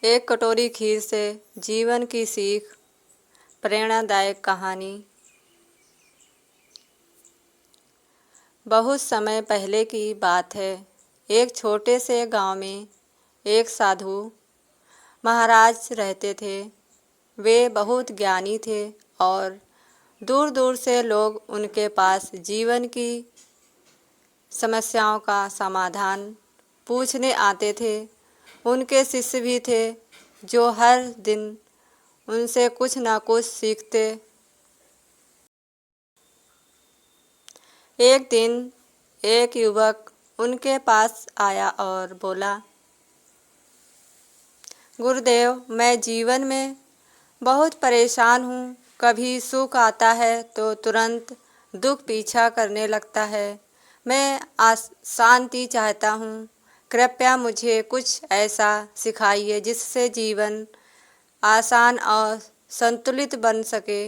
एक कटोरी खीर से जीवन की सीख। प्रेरणादायक कहानी। बहुत समय पहले की बात है। एक छोटे से गांव में एक साधु महाराज रहते थे। वे बहुत ज्ञानी थे और दूर दूर से लोग उनके पास जीवन की समस्याओं का समाधान पूछने आते थे। उनके शिष्य भी थे जो हर दिन उनसे कुछ ना कुछ सीखते। एक दिन एक युवक उनके पास आया और बोला, गुरुदेव, मैं जीवन में बहुत परेशान हूँ। कभी सुख आता है तो तुरंत दुख पीछा करने लगता है। मैं शांति चाहता हूँ। कृपया मुझे कुछ ऐसा सिखाइए जिससे जीवन आसान और संतुलित बन सके।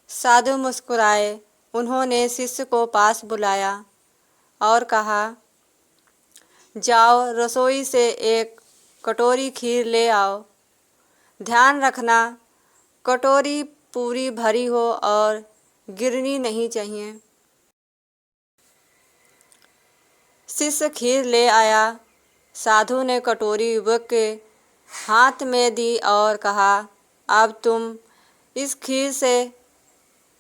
साधु मुस्कुराए। उन्होंने शिष्य को पास बुलाया और कहा, जाओ रसोई से एक कटोरी खीर ले आओ। ध्यान रखना, कटोरी पूरी भरी हो और गिरनी नहीं चाहिए। शिष्य खीर ले आया। साधु ने कटोरी युवक के हाथ में दी और कहा, अब तुम इस खीर से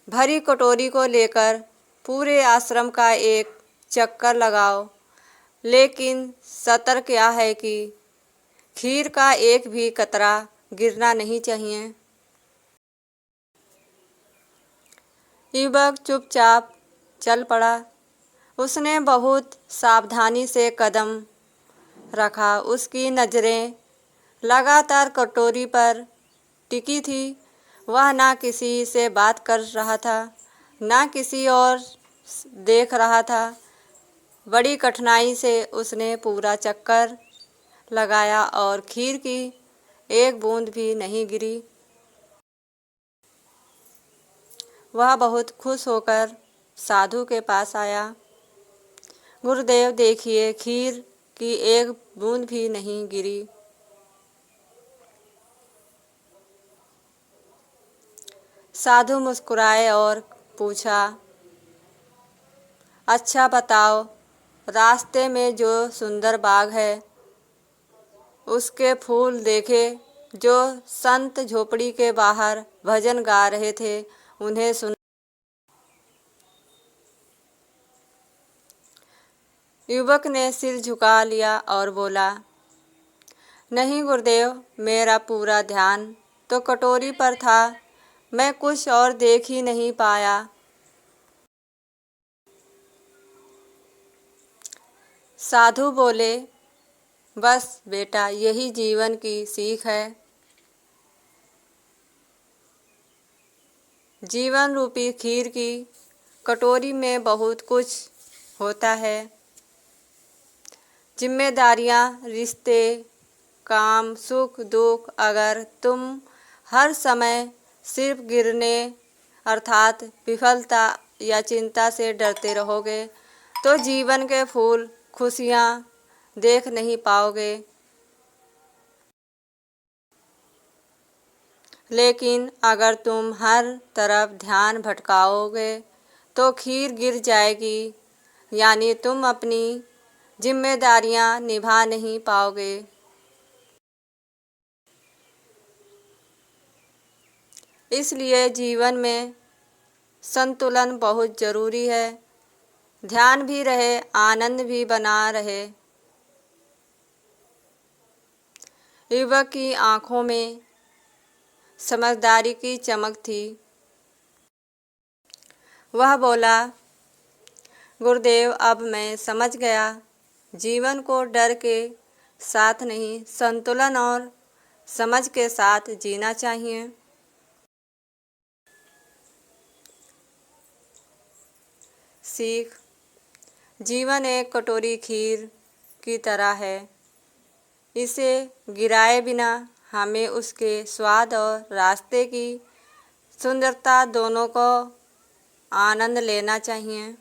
भरी कटोरी को लेकर पूरे आश्रम का एक चक्कर लगाओ। लेकिन सतर्क यह है कि खीर का एक भी कतरा गिरना नहीं चाहिए। युवक चुपचाप चल पड़ा। उसने बहुत सावधानी से कदम रखा। उसकी नज़रें लगातार कटोरी पर टिकी थी। वह ना किसी से बात कर रहा था, ना किसी और देख रहा था। बड़ी कठिनाई से उसने पूरा चक्कर लगाया और खीर की एक बूंद भी नहीं गिरी। वह बहुत खुश होकर साधु के पास आया। गुरुदेव, देखिए, खीर की एक बूंद भी नहीं गिरी। साधु मुस्कुराए और पूछा, अच्छा बताओ, रास्ते में जो सुंदर बाग है उसके फूल देखे? जो संत झोपड़ी के बाहर भजन गा रहे थे उन्हें सुन। युवक ने सिर झुका लिया और बोला, नहीं गुरुदेव, मेरा पूरा ध्यान तो कटोरी पर था। मैं कुछ और देख ही नहीं पाया। साधु बोले, बस बेटा, यही जीवन की सीख है। जीवन रूपी खीर की कटोरी में बहुत कुछ होता है। जिम्मेदारियाँ, रिश्ते, काम, सुख, दुख। अगर तुम हर समय सिर्फ गिरने अर्थात विफलता या चिंता से डरते रहोगे तो जीवन के फूल, खुशियाँ देख नहीं पाओगे। लेकिन अगर तुम हर तरफ ध्यान भटकाओगे तो खीर गिर जाएगी, यानी तुम अपनी जिम्मेदारियां निभा नहीं पाओगे। इसलिए जीवन में संतुलन बहुत ज़रूरी है। ध्यान भी रहे, आनंद भी बना रहे। युवक की आंखों में समझदारी की चमक थी। वह बोला, गुरुदेव, अब मैं समझ गया। जीवन को डर के साथ नहीं, संतुलन और समझ के साथ जीना चाहिए। सीख। जीवन एक कटोरी खीर की तरह है। इसे गिराए बिना हमें उसके स्वाद और रास्ते की सुंदरता दोनों को आनंद लेना चाहिए।